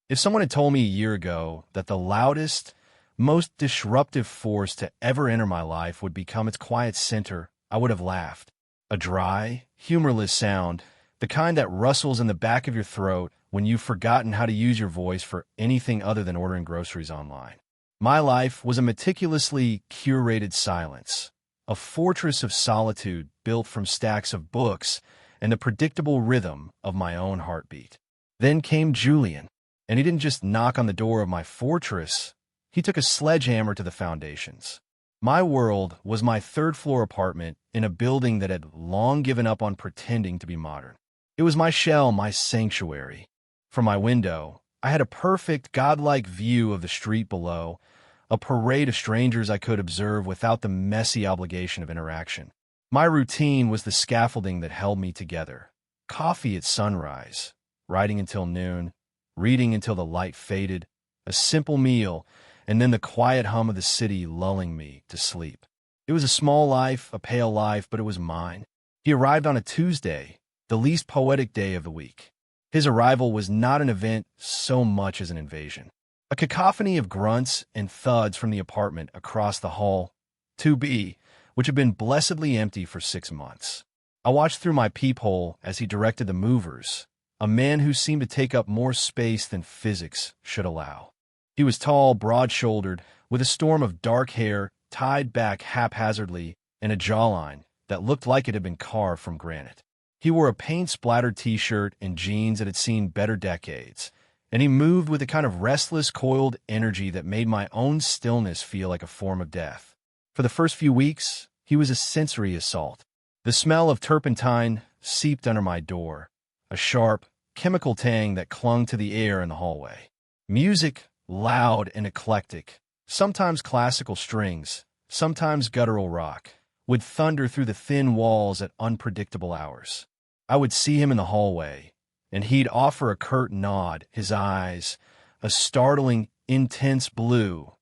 If someone had told me a year ago that the loudest, most disruptive force to ever enter my life would become its quiet center, I would have laughed. A dry, humorless sound, the kind that rustles in the back of your throat when you've forgotten how to use your voice for anything other than ordering groceries online. My life was a meticulously curated silence, a fortress of solitude built from stacks of books and the predictable rhythm of my own heartbeat. Then came Julian, and he didn't just knock on the door of my fortress, he took a sledgehammer to the foundations. My world was my third-floor apartment in a building that had long given up on pretending to be modern. It was my shell, my sanctuary. From my window, I had a perfect, godlike view of the street below, a parade of strangers I could observe without the messy obligation of interaction. My routine was the scaffolding that held me together. Coffee at sunrise, writing until noon, reading until the light faded, a simple meal, and then the quiet hum of the city lulling me to sleep. It was a small life, a pale life, but it was mine. He arrived on a Tuesday, the least poetic day of the week. His arrival was not an event so much as an invasion. A cacophony of grunts and thuds from the apartment across the hall, 2B, which had been blessedly empty for 6 months. I watched through my peephole as he directed the movers, a man who seemed to take up more space than physics should allow. He was tall, broad-shouldered, with a storm of dark hair tied back haphazardly and a jawline that looked like it had been carved from granite. He wore a paint-splattered t-shirt and jeans that had seen better decades, and he moved with a kind of restless, coiled energy that made my own stillness feel like a form of death. For the first few weeks, he was a sensory assault. The smell of turpentine seeped under my door, a sharp, chemical tang that clung to the air in the hallway. Music, loud and eclectic, sometimes classical strings, sometimes guttural rock, would thunder through the thin walls at unpredictable hours. I would see him in the hallway, and he'd offer a curt nod, his eyes, a startling, intense blue,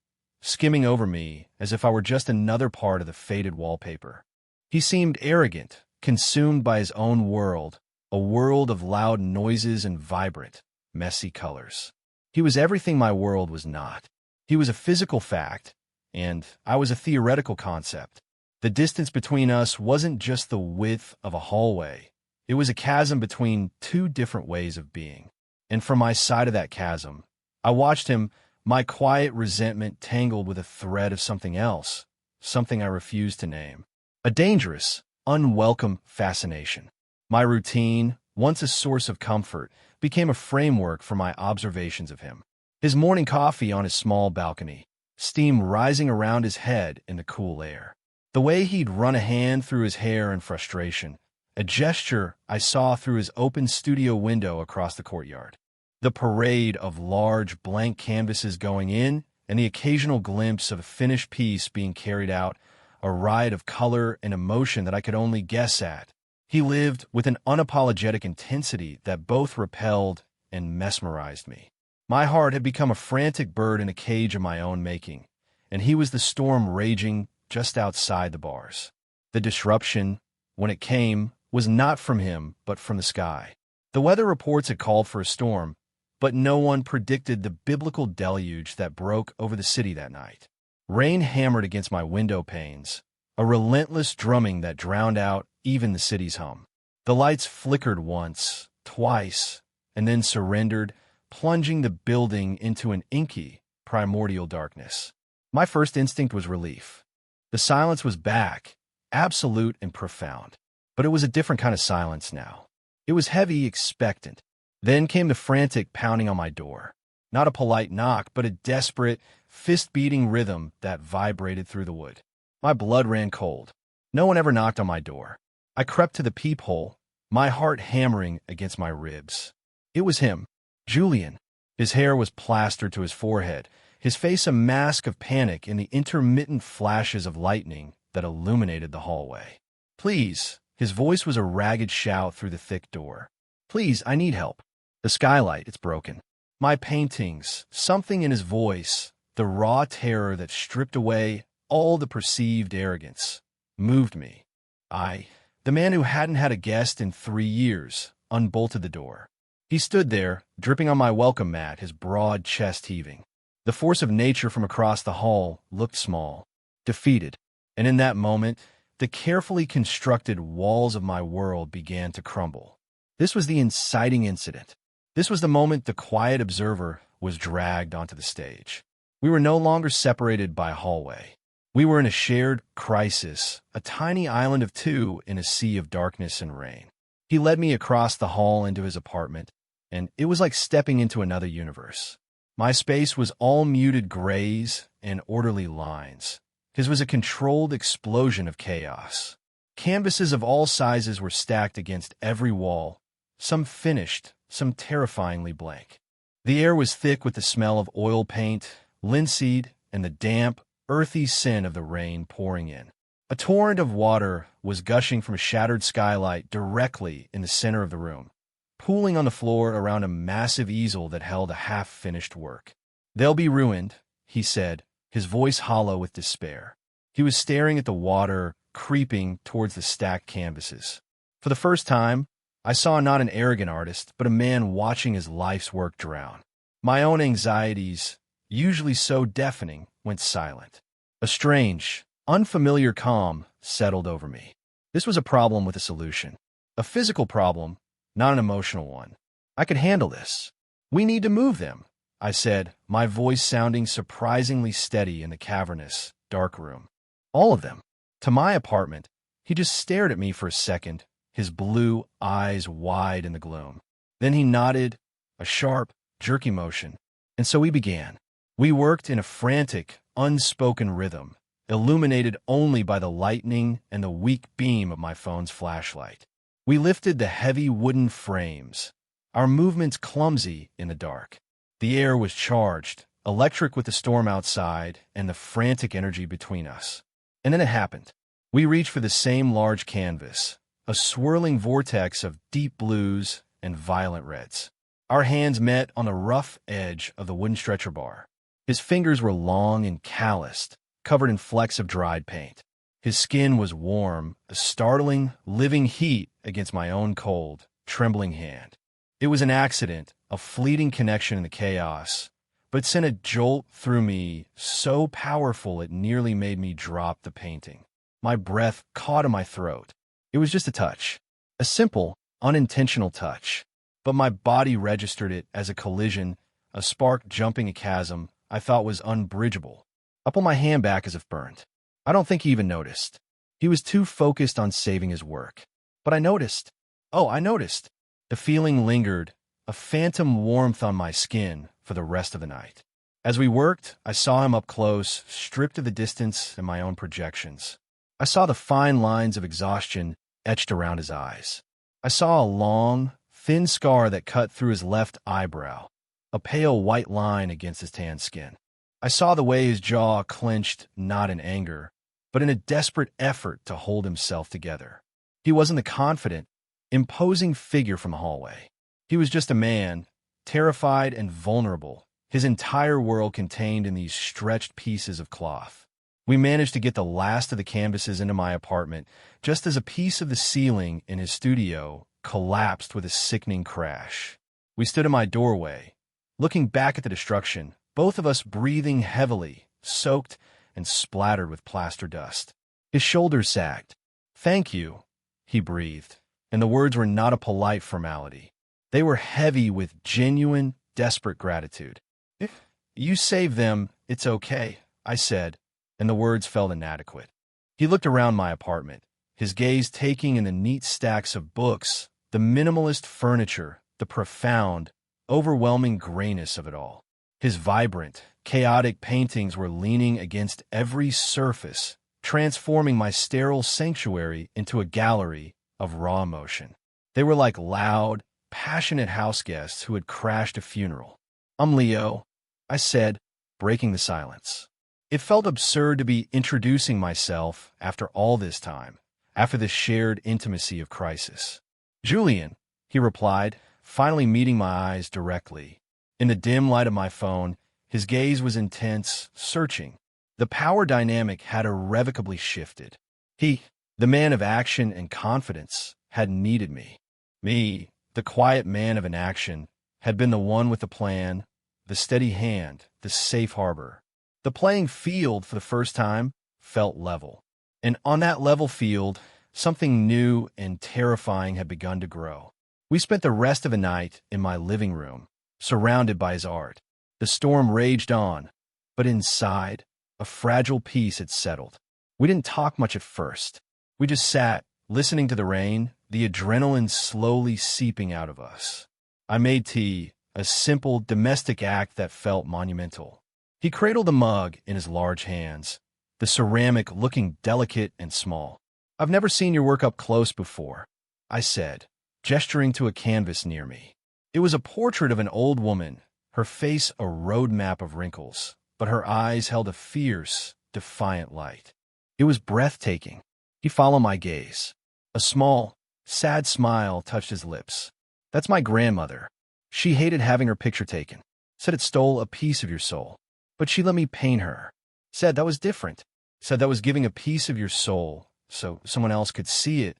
skimming over me as if I were just another part of the faded wallpaper. He seemed arrogant, consumed by his own world, a world of loud noises and vibrant, messy colors. He was everything my world was not. He was a physical fact, and I was a theoretical concept. The distance between us wasn't just the width of a hallway. It was a chasm between two different ways of being. And from my side of that chasm, I watched him, my quiet resentment tangled with a thread of something else, something I refused to name. A dangerous, unwelcome fascination. My routine, once a source of comfort, became a framework for my observations of him. His morning coffee on his small balcony, steam rising around his head in the cool air. The way he'd run a hand through his hair in frustration, a gesture I saw through his open studio window across the courtyard. The parade of large, blank canvases going in, and the occasional glimpse of a finished piece being carried out, a riot of color and emotion that I could only guess at. He lived with an unapologetic intensity that both repelled and mesmerized me. My heart had become a frantic bird in a cage of my own making, and he was the storm raging just outside the bars. The disruption, when it came, was not from him, but from the sky. The weather reports had called for a storm, but no one predicted the biblical deluge that broke over the city that night. Rain hammered against my window panes, a relentless drumming that drowned out even the city's hum. The lights flickered once, twice, and then surrendered, plunging the building into an inky, primordial darkness. My first instinct was relief. The silence was back, absolute and profound. But it was a different kind of silence now. It was heavy, expectant. Then came the frantic pounding on my door. Not a polite knock, but a desperate, fist-beating rhythm that vibrated through the wood. My blood ran cold. No one ever knocked on my door. I crept to the peephole, my heart hammering against my ribs. It was him, Julian. His hair was plastered to his forehead, his face a mask of panic in the intermittent flashes of lightning that illuminated the hallway. "Please," his voice was a ragged shout through the thick door. "Please, I need help. The skylight, it's broken." My paintings, something in his voice, the raw terror that stripped away all the perceived arrogance, moved me. The man who hadn't had a guest in 3 years, unbolted the door. He stood there, dripping on my welcome mat, his broad chest heaving. The force of nature from across the hall looked small, defeated, and in that moment, the carefully constructed walls of my world began to crumble. This was the inciting incident. This was the moment the quiet observer was dragged onto the stage. We were no longer separated by a hallway. We were in a shared crisis, a tiny island of two in a sea of darkness and rain. He led me across the hall into his apartment, and it was like stepping into another universe. My space was all muted grays and orderly lines. His was a controlled explosion of chaos. Canvases of all sizes were stacked against every wall, some finished, some terrifyingly blank. The air was thick with the smell of oil paint, linseed, and the damp, earthy scent of the rain pouring in. A torrent of water was gushing from a shattered skylight directly in the center of the room, pooling on the floor around a massive easel that held a half-finished work. "They'll be ruined," he said, his voice hollow with despair. He was staring at the water, creeping towards the stacked canvases. For the first time, I saw not an arrogant artist, but a man watching his life's work drown. My own anxieties, usually so deafening, went silent. A strange, unfamiliar calm settled over me. This was a problem with a solution. A physical problem, not an emotional one. I could handle this. "We need to move them," I said, my voice sounding surprisingly steady in the cavernous, dark room. "All of them." To my apartment. He just stared at me for a second, his blue eyes wide in the gloom. Then he nodded, a sharp, jerky motion, and so we began. We worked in a frantic, unspoken rhythm, illuminated only by the lightning and the weak beam of my phone's flashlight. We lifted the heavy wooden frames, our movements clumsy in the dark. The air was charged, electric with the storm outside and the frantic energy between us. And then it happened. We reached for the same large canvas, a swirling vortex of deep blues and violent reds. Our hands met on the rough edge of the wooden stretcher bar. His fingers were long and calloused, covered in flecks of dried paint. His skin was warm, a startling, living heat against my own cold, trembling hand. It was an accident, a fleeting connection in the chaos, but it sent a jolt through me so powerful it nearly made me drop the painting. My breath caught in my throat. It was just a touch, a simple, unintentional touch, but my body registered it as a collision, a spark jumping a chasm I thought was unbridgeable. I pulled my hand back as if burned. I don't think he even noticed. He was too focused on saving his work. But I noticed. Oh, I noticed. The feeling lingered, a phantom warmth on my skin for the rest of the night. As we worked, I saw him up close, stripped of the distance and my own projections. I saw the fine lines of exhaustion etched around his eyes. I saw a long, thin scar that cut through his left eyebrow, a pale white line against his tan skin. I saw the way his jaw clenched, not in anger, but in a desperate effort to hold himself together. He wasn't the confident, imposing figure from the hallway. He was just a man, terrified and vulnerable, his entire world contained in these stretched pieces of cloth. We managed to get the last of the canvases into my apartment, just as a piece of the ceiling in his studio collapsed with a sickening crash. We stood in my doorway, looking back at the destruction, both of us breathing heavily, soaked and splattered with plaster dust. His shoulders sagged. "Thank you," he breathed, and the words were not a polite formality. They were heavy with genuine, desperate gratitude. "If you save them, it's okay," I said, and the words felt inadequate. He looked around my apartment, his gaze taking in the neat stacks of books, the minimalist furniture, the profound, overwhelming grayness of it all. His vibrant, chaotic paintings were leaning against every surface, transforming my sterile sanctuary into a gallery of raw emotion. They were like loud, passionate house guests who had crashed a funeral. "I'm Leo," I said, breaking the silence. It felt absurd to be introducing myself after all this time, after the shared intimacy of crisis. "Julian," he replied, finally meeting my eyes directly. In the dim light of my phone, his gaze was intense, searching. The power dynamic had irrevocably shifted. He, the man of action and confidence, had needed me. Me, the quiet man of inaction, had been the one with the plan, the steady hand, the safe harbor. The playing field, for the first time, felt level. And on that level field, something new and terrifying had begun to grow. We spent the rest of the night in my living room, surrounded by his art. The storm raged on, but inside, a fragile peace had settled. We didn't talk much at first. We just sat, listening to the rain, the adrenaline slowly seeping out of us. I made tea, a simple, domestic act that felt monumental. He cradled the mug in his large hands, the ceramic looking delicate and small. "I've never seen your work up close before," I said, gesturing to a canvas near me. It was a portrait of an old woman, her face a roadmap of wrinkles, but her eyes held a fierce, defiant light. It was breathtaking. He followed my gaze. A small, sad smile touched his lips. "That's my grandmother. She hated having her picture taken. Said it stole a piece of your soul. But she let me paint her. Said that was different. Said that was giving a piece of your soul so someone else could see it."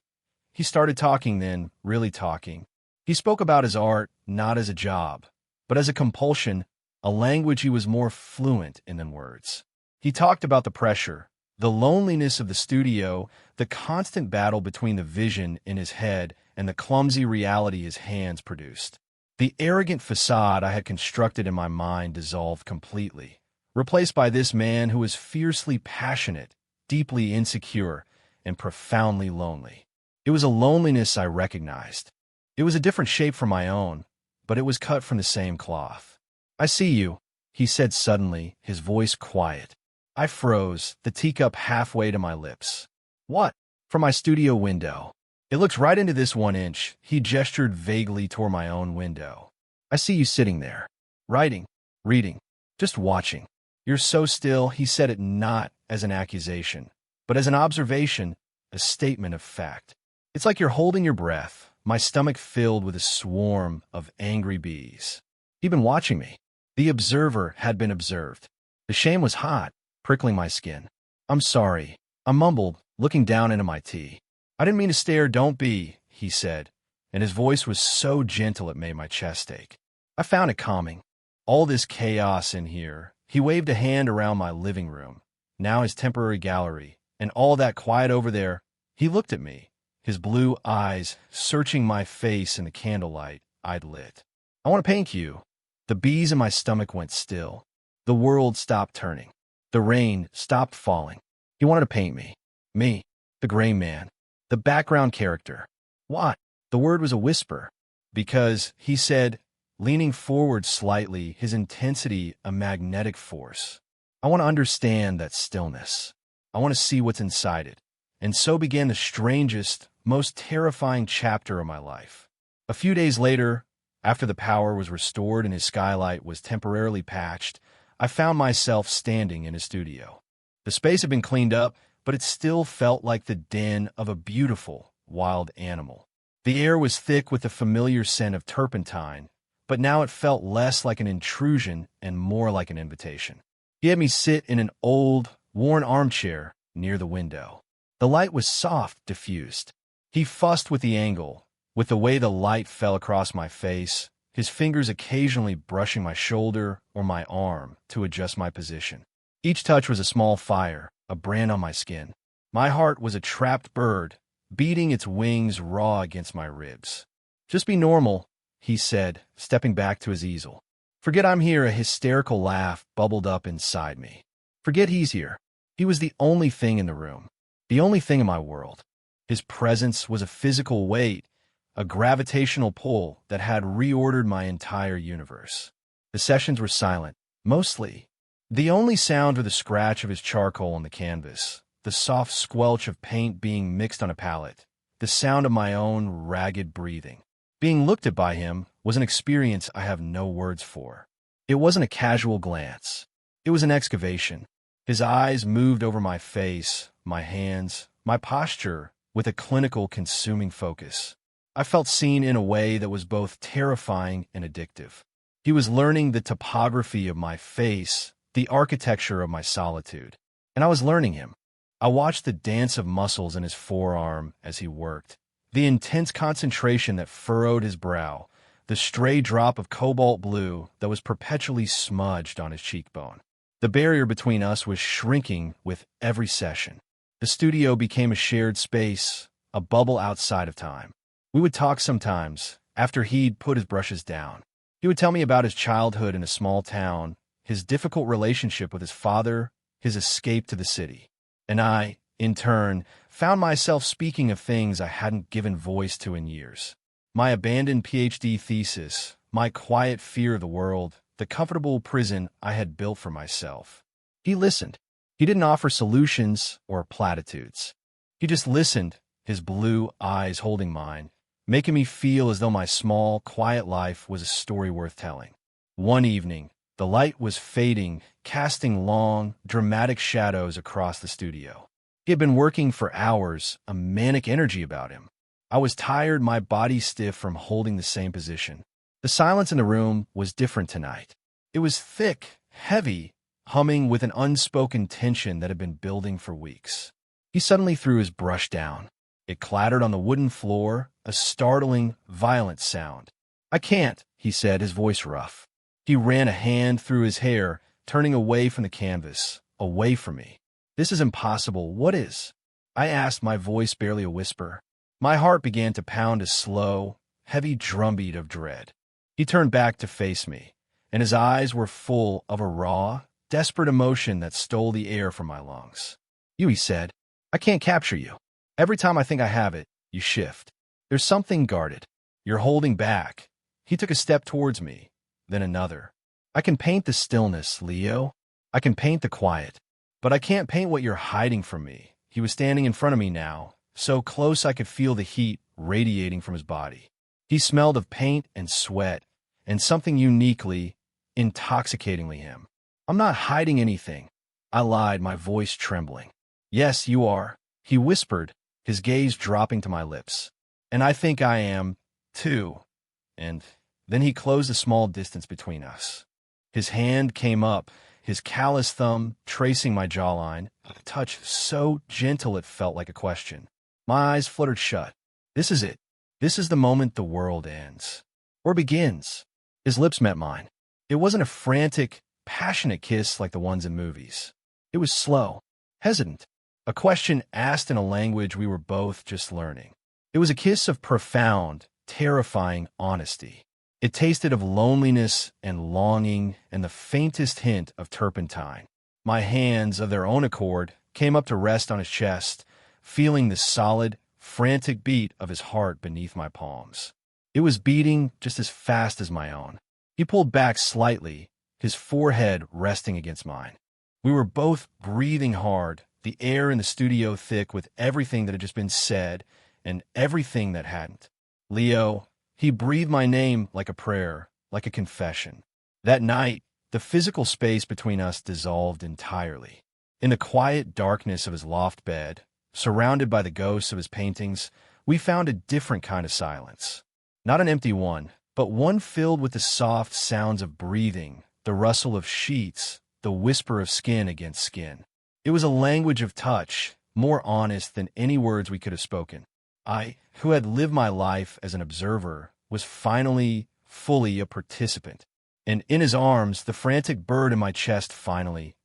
He started talking then, really talking. He spoke about his art not as a job, but as a compulsion, a language he was more fluent in than words. He talked about the pressure, the loneliness of the studio, the constant battle between the vision in his head and the clumsy reality his hands produced. The arrogant facade I had constructed in my mind dissolved completely, replaced by this man who was fiercely passionate, deeply insecure, and profoundly lonely. It was a loneliness I recognized. It was a different shape from my own, but it was cut from the same cloth. "I see you," he said suddenly, his voice quiet. I froze, the teacup halfway to my lips. "What?" "From my studio window. It looks right into this 1 inch." He gestured vaguely toward my own window. "I see you sitting there. Writing, reading, just watching. You're so still." He said it not as an accusation, but as an observation, a statement of fact. "It's like you're holding your breath." My stomach filled with a swarm of angry bees. He'd been watching me. The observer had been observed. The shame was hot, prickling my skin. "I'm sorry," I mumbled, looking down into my tea. "I didn't mean to stare." "Don't be," he said, and his voice was so gentle it made my chest ache. I found it calming. All this chaos in here. He waved a hand around my living room, now his temporary gallery, and all that quiet over there. He looked at me, his blue eyes searching my face in the candlelight I'd lit. "I want to paint you." The bees in my stomach went still. The world stopped turning. The rain stopped falling. He wanted to paint me. Me, the gray man, the background character. "What?" The word was a whisper. "Because," he said, leaning forward slightly, his intensity a magnetic force. "I want to understand that stillness. I want to see what's inside it." And so began the strangest, most terrifying chapter of my life. A few days later, after the power was restored and his skylight was temporarily patched, I found myself standing in his studio. The space had been cleaned up, but it still felt like the den of a beautiful, wild animal. The air was thick with the familiar scent of turpentine, but now it felt less like an intrusion and more like an invitation. He had me sit in an old, worn armchair near the window. The light was soft, diffused. He fussed with the angle, with the way the light fell across my face, his fingers occasionally brushing my shoulder or my arm to adjust my position. Each touch was a small fire, a brand on my skin. My heart was a trapped bird, beating its wings raw against my ribs. "Just be normal," he said, stepping back to his easel. "Forget I'm here." A hysterical laugh bubbled up inside me. "Forget he's here." He was the only thing in the room, the only thing in my world. His presence was a physical weight, a gravitational pull that had reordered my entire universe. The sessions were silent, mostly. The only sound was the scratch of his charcoal on the canvas, the soft squelch of paint being mixed on a palette, the sound of my own ragged breathing. Being looked at by him was an experience I have no words for. It wasn't a casual glance. It was an excavation. His eyes moved over my face, my hands, my posture, with a clinical, consuming focus. I felt seen in a way that was both terrifying and addictive. He was learning the topography of my face, the architecture of my solitude. And I was learning him. I watched the dance of muscles in his forearm as he worked, the intense concentration that furrowed his brow, the stray drop of cobalt blue that was perpetually smudged on his cheekbone. The barrier between us was shrinking with every session. The studio became a shared space, a bubble outside of time. We would talk sometimes, after he'd put his brushes down. He would tell me about his childhood in a small town, his difficult relationship with his father, his escape to the city. And I, in turn, found myself speaking of things I hadn't given voice to in years. My abandoned PhD thesis, my quiet fear of the world, the comfortable prison I had built for myself. He listened. He didn't offer solutions or platitudes. He just listened, his blue eyes holding mine, making me feel as though my small, quiet life was a story worth telling. One evening, the light was fading, casting long, dramatic shadows across the studio. He had been working for hours, a manic energy about him. I was tired, my body stiff from holding the same position. The silence in the room was different tonight. It was thick, heavy, humming with an unspoken tension that had been building for weeks. He suddenly threw his brush down. It clattered on the wooden floor, a startling, violent sound. "I can't," he said, his voice rough. He ran a hand through his hair, turning away from the canvas, away from me. "This is impossible. What is?" I asked, my voice barely a whisper. My heart began to pound a slow, heavy drumbeat of dread. He turned back to face me, and his eyes were full of a raw, desperate emotion that stole the air from my lungs. "You," he said, "I can't capture you. Every time I think I have it, you shift. There's something guarded. You're holding back." He took a step towards me, then another. "I can paint the stillness, Leo. I can paint the quiet. But I can't paint what you're hiding from me." He was standing in front of me now, so close I could feel the heat radiating from his body. He smelled of paint and sweat, and something uniquely, intoxicatingly him. "I'm not hiding anything," I lied, my voice trembling. "Yes, you are," he whispered, his gaze dropping to my lips. "And I think I am, too." And then he closed a small distance between us. His hand came up, his callous thumb tracing my jawline, a touch so gentle it felt like a question. My eyes fluttered shut. This is it. This is the moment the world ends. Or begins. His lips met mine. It wasn't a frantic, passionate kiss like the ones in movies. It was slow, hesitant, a question asked in a language we were both just learning. It was a kiss of profound, terrifying honesty. It tasted of loneliness and longing and the faintest hint of turpentine. My hands, of their own accord, came up to rest on his chest, feeling the solid, frantic beat of his heart beneath my palms. It was beating just as fast as my own. He pulled back slightly, his forehead resting against mine. We were both breathing hard, the air in the studio thick with everything that had just been said and everything that hadn't. "Leo," he breathed my name like a prayer, like a confession. That night, the physical space between us dissolved entirely. In the quiet darkness of his loft bed, surrounded by the ghosts of his paintings, we found a different kind of silence. Not an empty one, but one filled with the soft sounds of breathing, the rustle of sheets, the whisper of skin against skin. It was a language of touch, more honest than any words we could have spoken. I, who had lived my life as an observer, was finally, fully a participant. And in his arms, the frantic bird in my chest finally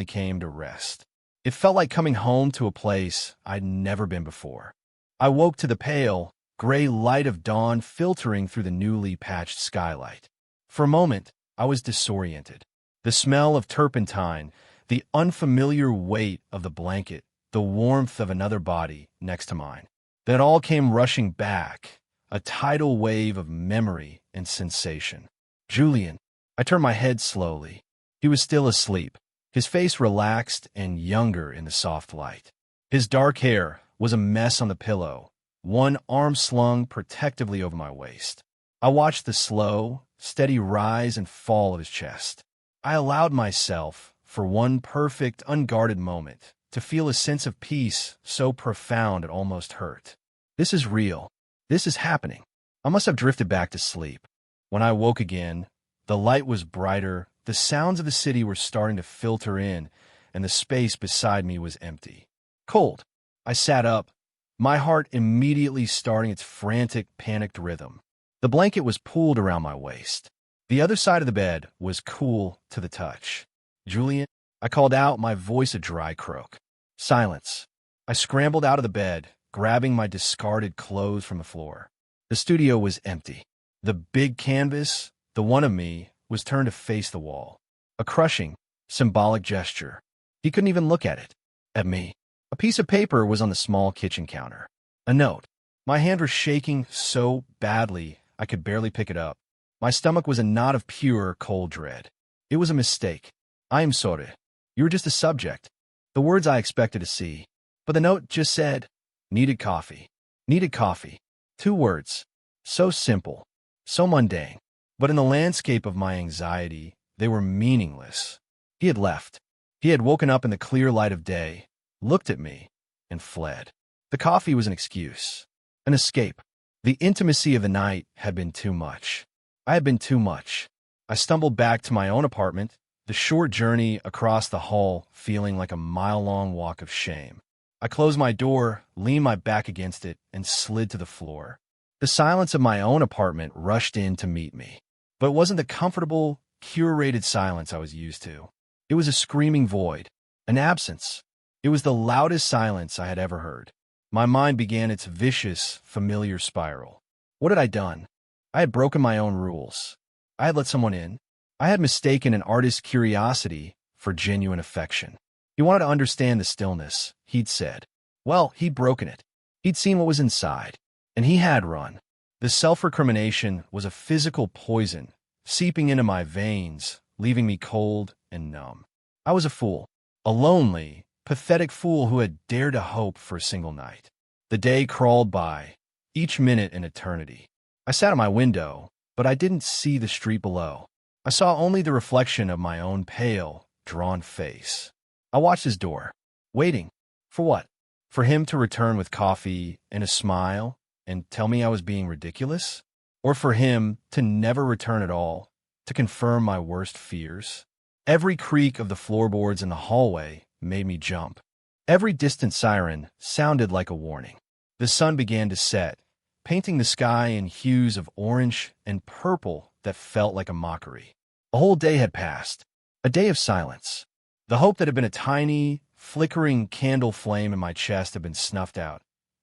came to rest. It felt like coming home to a place I'd never been before. I woke to the pale, gray light of dawn filtering through the newly patched skylight. For a moment, I was disoriented. The smell of turpentine, the unfamiliar weight of the blanket, the warmth of another body next to mine. Then it all came rushing back, a tidal wave of memory and sensation. "Julian." I turned my head slowly. He was still asleep, his face relaxed and younger in the soft light. His dark hair was a mess on the pillow, one arm slung protectively over my waist. I watched the slow, steady rise and fall of his chest. I allowed myself, for one perfect, unguarded moment, to feel a sense of peace so profound it almost hurt. This is real. This is happening. I must have drifted back to sleep. When I woke again, the light was brighter, the sounds of the city were starting to filter in, and the space beside me was empty. Cold. I sat up, my heart immediately starting its frantic, panicked rhythm. The blanket was pulled around my waist. The other side of the bed was cool to the touch. "Julian," I called out, my voice a dry croak. Silence. I scrambled out of the bed, grabbing my discarded clothes from the floor. The studio was empty. The big canvas, the one of me, was turned to face the wall. A crushing, symbolic gesture. He couldn't even look at it. At me. A piece of paper was on the small kitchen counter. A note. My hand was shaking so badly I could barely pick it up. My stomach was a knot of pure, cold dread. It was a mistake. "I am sorry. You were just a subject." The words I expected to see. But the note just said, "Needed coffee." Needed coffee. 2 words. So simple. So mundane. But in the landscape of my anxiety, they were meaningless. He had left. He had woken up in the clear light of day, looked at me, and fled. The coffee was an excuse. An escape. The intimacy of the night had been too much. I had been too much. I stumbled back to my own apartment, the short journey across the hall feeling like a mile-long walk of shame. I closed my door, leaned my back against it, and slid to the floor. The silence of my own apartment rushed in to meet me. But it wasn't the comfortable, curated silence I was used to. It was a screaming void, an absence. It was the loudest silence I had ever heard. My mind began its vicious, familiar spiral. What had I done? I had broken my own rules. I had let someone in. I had mistaken an artist's curiosity for genuine affection. He wanted to understand the stillness, he'd said. Well, he'd broken it. He'd seen what was inside, and he had run. The self-recrimination was a physical poison, seeping into my veins, leaving me cold and numb. I was a fool, a lonely, pathetic fool who had dared to hope for a single night. The day crawled by, each minute an eternity. I sat at my window, but I didn't see the street below. I saw only the reflection of my own pale, drawn face. I watched his door, waiting. For what? For him to return with coffee and a smile and tell me I was being ridiculous? Or for him to never return at all, to confirm my worst fears? Every creak of the floorboards in the hallway made me jump. Every distant siren sounded like a warning. The sun began to set, painting the sky in hues of orange and purple that felt like a mockery. A whole day had passed, a day of silence. The hope that had been a tiny, flickering candle flame in my chest had been snuffed out,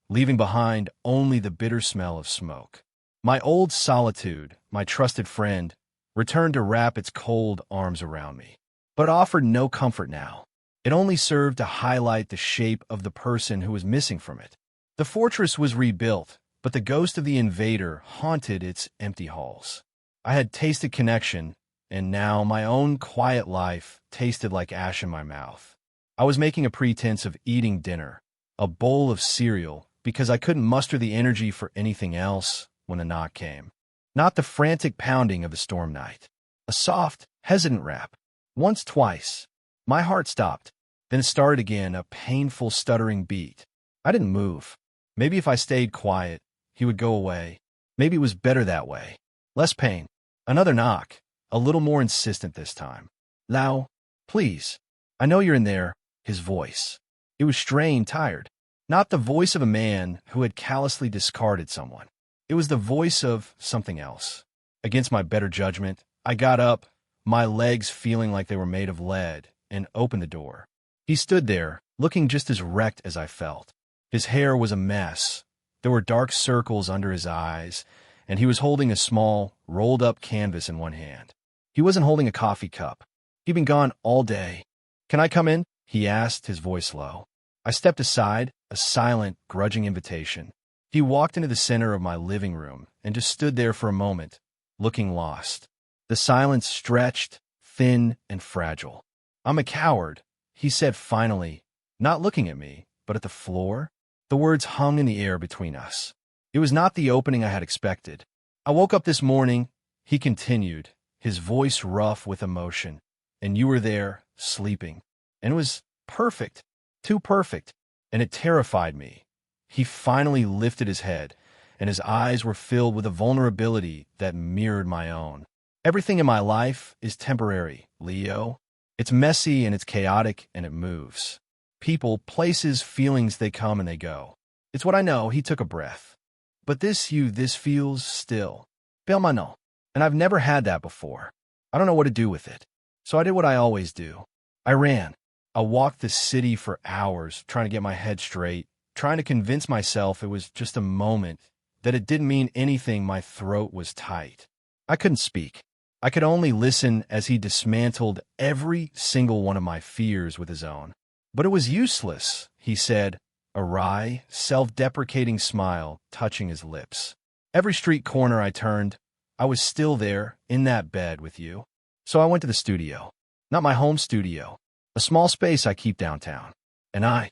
leaving behind only the bitter smell of smoke. My old solitude, my trusted friend, returned to wrap its cold arms around me. But it offered no comfort now. It only served to highlight the shape of the person who was missing from it. The fortress was rebuilt, but the ghost of the invader haunted its empty halls. I had tasted connection, and now my own quiet life tasted like ash in my mouth. I was making a pretense of eating dinner, a bowl of cereal, because I couldn't muster the energy for anything else when the knock came. Not the frantic pounding of the storm night. A soft, hesitant rap. Once, twice. My heart stopped. Then it started again, a painful, stuttering beat. I didn't move. Maybe if I stayed quiet, he would go away. Maybe it was better that way. Less pain. Another knock. A little more insistent this time. "Lau, please. I know you're in there." His voice. It was strained, tired. Not the voice of a man who had callously discarded someone. It was the voice of something else. Against my better judgment, I got up, my legs feeling like they were made of lead, and opened the door. He stood there, looking just as wrecked as I felt. His hair was a mess. There were dark circles under his eyes, and he was holding a small, rolled-up canvas in one hand. He wasn't holding a coffee cup. He'd been gone all day. "Can I come in?" he asked, his voice low. I stepped aside, a silent, grudging invitation. He walked into the center of my living room and just stood there for a moment, looking lost. The silence stretched, thin and fragile. "I'm a coward," he said finally, not looking at me, but at the floor. The words hung in the air between us. It was not the opening I had expected. "I woke up this morning," he continued, his voice rough with emotion, "and you were there, sleeping. And it was perfect, too perfect, and it terrified me." He finally lifted his head, and his eyes were filled with a vulnerability that mirrored my own. "Everything in my life is temporary, Leo. It's messy and it's chaotic and it moves. People, places, feelings, they come and they go. It's what I know." He took a breath. "But this feels still. Belmano. And I've never had that before. I don't know what to do with it. So I did what I always do. I ran. I walked the city for hours, trying to get my head straight, trying to convince myself it was just a moment, that it didn't mean anything. My throat was tight. I couldn't speak. I could only listen as he dismantled every single one of my fears with his own. But it was useless, he said, a wry, self-deprecating smile touching his lips. Every street corner I turned, I was still there, in that bed with you. So I went to the studio. Not my home studio. A small space I keep downtown. And I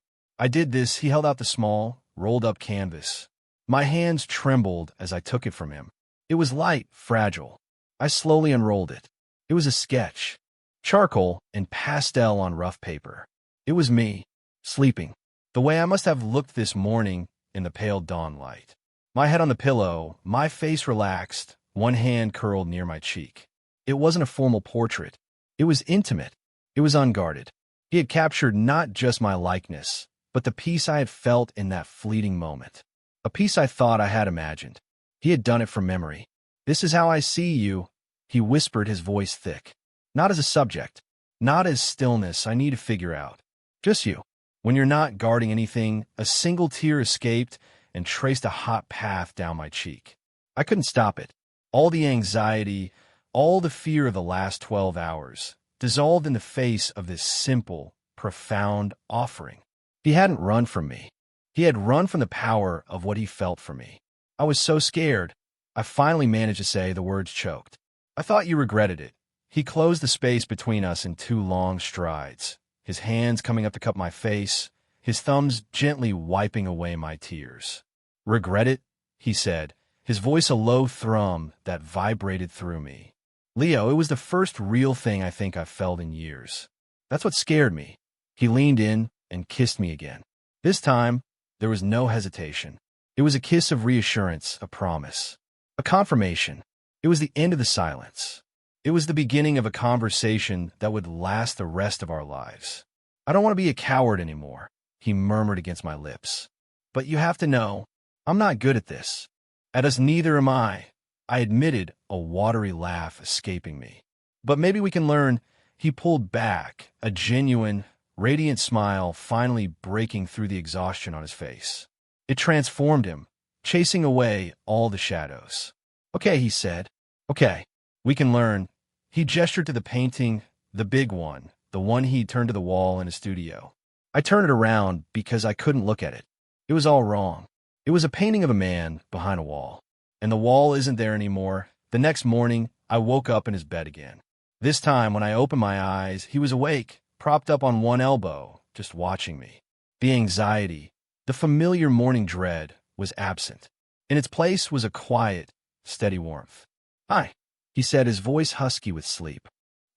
did this. He held out the small, rolled-up canvas. My hands trembled as I took it from him. It was light, fragile. I slowly unrolled it. It was a sketch. Charcoal and pastel on rough paper. It was me, sleeping, the way I must have looked this morning in the pale dawn light. My head on the pillow, my face relaxed, one hand curled near my cheek. It wasn't a formal portrait. It was intimate. It was unguarded. He had captured not just my likeness, but the peace I had felt in that fleeting moment. A peace I thought I had imagined. He had done it from memory. This is how I see you, he whispered, his voice thick. Not as a subject, not as stillness I need to figure out. Just you. When you're not guarding anything, a single tear escaped and traced a hot path down my cheek. I couldn't stop it. All the anxiety, all the fear of the last 12 hours, dissolved in the face of this simple, profound offering. He hadn't run from me. He had run from the power of what he felt for me. I was so scared. I finally managed to say, the words choked. I thought you regretted it. He closed the space between us in 2 long strides, his hands coming up to cup my face, his thumbs gently wiping away my tears. Regret it? He said, his voice a low thrum that vibrated through me. Leo, it was the first real thing I think I've felt in years. That's what scared me. He leaned in and kissed me again. This time, there was no hesitation. It was a kiss of reassurance, a promise, a confirmation. It was the end of the silence. It was the beginning of a conversation that would last the rest of our lives. I don't want to be a coward anymore, he murmured against my lips. But you have to know, I'm not good at this. At us, neither am I admitted, a watery laugh escaping me. But maybe we can learn. He pulled back, a genuine, radiant smile finally breaking through the exhaustion on his face. It transformed him, chasing away all the shadows. Okay, he said. Okay, we can learn. He gestured to the painting, the big one, the one he turned to the wall in his studio. I turned it around because I couldn't look at it. It was all wrong. It was a painting of a man behind a wall. And the wall isn't there anymore. The next morning, I woke up in his bed again. This time, when I opened my eyes, he was awake, propped up on one elbow, just watching me. The anxiety, the familiar morning dread, was absent. In its place was a quiet, steady warmth. Hi, he said, his voice husky with sleep.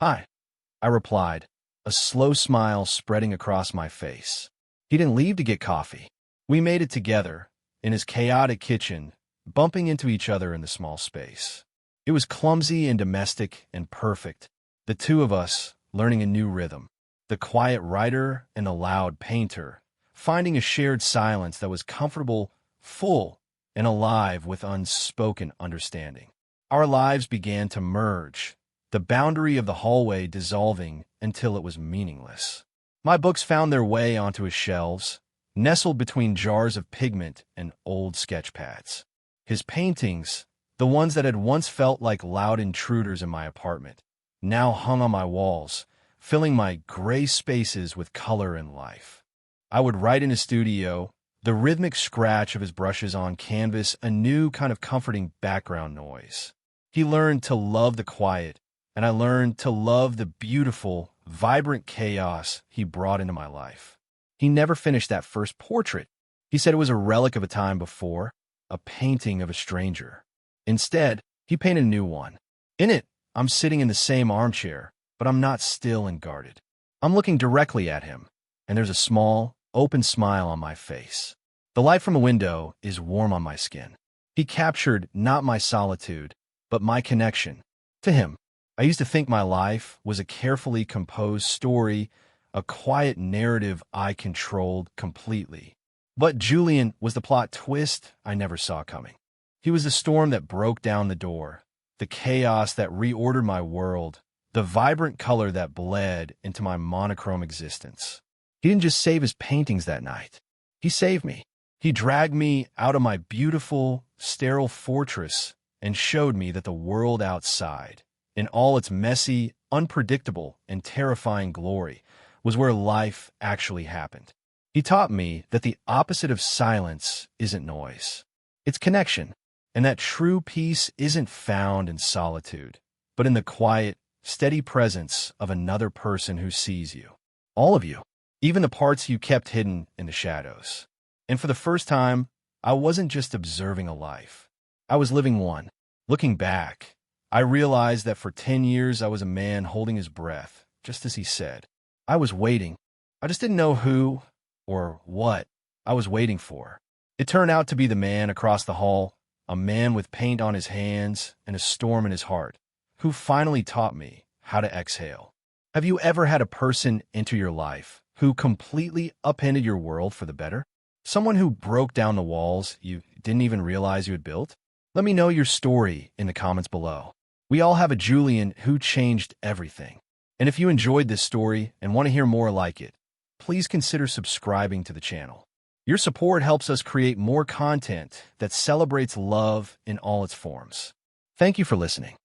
Hi, I replied, a slow smile spreading across my face. He didn't leave to get coffee. We made it together, in his chaotic kitchen, bumping into each other in the small space. It was clumsy and domestic and perfect, the two of us learning a new rhythm, the quiet writer and the loud painter, finding a shared silence that was comfortable, full, and alive with unspoken understanding. Our lives began to merge, the boundary of the hallway dissolving until it was meaningless. My books found their way onto his shelves, nestled between jars of pigment and old sketch pads. His paintings, the ones that had once felt like loud intruders in my apartment, now hung on my walls, filling my gray spaces with color and life. I would write in his studio, the rhythmic scratch of his brushes on canvas, a new kind of comforting background noise. He learned to love the quiet, and I learned to love the beautiful, vibrant chaos he brought into my life. He never finished that first portrait. He said it was a relic of a time before, a painting of a stranger. Instead, he painted a new one. In it, I'm sitting in the same armchair, but I'm not still and guarded. I'm looking directly at him, and there's a small, open smile on my face. The light from the window is warm on my skin. He captured not my solitude, but my connection to him. I used to think my life was a carefully composed story, a quiet narrative I controlled completely. But Julian was the plot twist I never saw coming. He was the storm that broke down the door, the chaos that reordered my world, the vibrant color that bled into my monochrome existence. He didn't just save his paintings that night. He saved me. He dragged me out of my beautiful, sterile fortress and showed me that the world outside, in all its messy, unpredictable, and terrifying glory, was where life actually happened. He taught me that the opposite of silence isn't noise. It's connection, and that true peace isn't found in solitude, but in the quiet, steady presence of another person who sees you. All of you, even the parts you kept hidden in the shadows. And for the first time, I wasn't just observing a life. I was living one. Looking back, I realized that for 10 years I was a man holding his breath, just as he said. I was waiting. I just didn't know who or what I was waiting for. It turned out to be the man across the hall, a man with paint on his hands and a storm in his heart, who finally taught me how to exhale. Have you ever had a person enter your life who completely upended your world for the better? Someone who broke down the walls you didn't even realize you had built? Let me know your story in the comments below. We all have a Julian who changed everything. And if you enjoyed this story and want to hear more like it, please consider subscribing to the channel. Your support helps us create more content that celebrates love in all its forms. Thank you for listening.